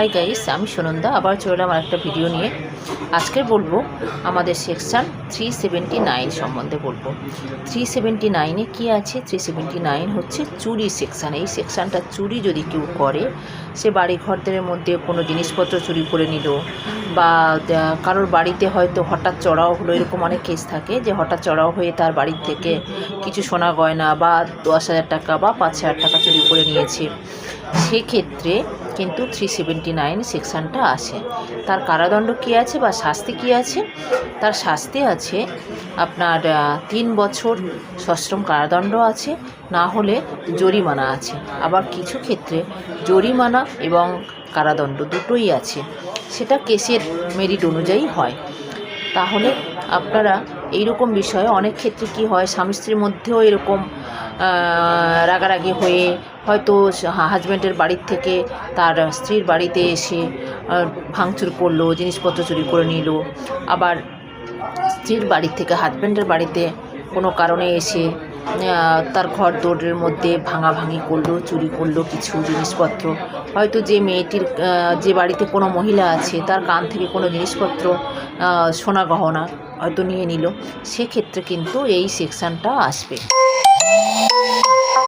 Hi guys, আমি সুনন্দা আবার চলে এলাম একটা ভিডিও নিয়ে। আজকে বলবো আমাদের সেকশন 379 সম্বন্ধে বলবো। 379-এ কী আছে? 379 হচ্ছে চুরি সেকশান। এই সেকশানটা চুরি যদি কেউ করে, সে বাড়ি ঘরদের মধ্যে কোনো জিনিসপত্র চুরি করে নিল, বা কারোর বাড়িতে হয়তো হঠাৎ চড়াও হলো, এরকম অনেক কেস থাকে যে হঠাৎ চড়াও হয়ে তার বাড়ির থেকে কিছু সোনা গয়না বা 10,000 টাকা বা 5,000 টাকা চুরি করে নিয়েছে। সেক্ষেত্রে কিন্তু 379 সেকশানটা আসে। তার কারাদণ্ড কী আছে বা শাস্তি কী আছে? তার শাস্তি আছে আপনার 3 বছর সশ্রম কারাদণ্ড আছে, না হলে জরিমানা আছে। আবার কিছু ক্ষেত্রে জরিমানা এবং কারাদণ্ড দুটোই আছে, সেটা কেসের মেরিট অনুযায়ী হয়। তাহলে আপনারা এইরকম বিষয়ে অনেক ক্ষেত্রে কি হয়, স্বামী স্ত্রীর মধ্যেও এরকম রাগারাগি হয়ে হয়তো হাজব্যান্ডের বাড়ির থেকে তার স্ত্রীর বাড়িতে এসে ভাঙচুর করলো, জিনিসপত্র চুরি করে নিল। আবার স্ত্রীর বাড়ির থেকে হাজব্যান্ডের বাড়িতে কোনো কারণে এসে তার ঘর দৌড়ের মধ্যে ভাঙাভাঙি করলো, চুরি করলো কিছু জিনিসপত্র। হয়তো যে মেয়েটির যে বাড়িতে কোনো মহিলা আছে তার কান থেকে কোনো জিনিসপত্র সোনা গহনা হয়তো নিয়ে নিল, সেক্ষেত্রে কিন্তু এই সেকশানটা আসবে।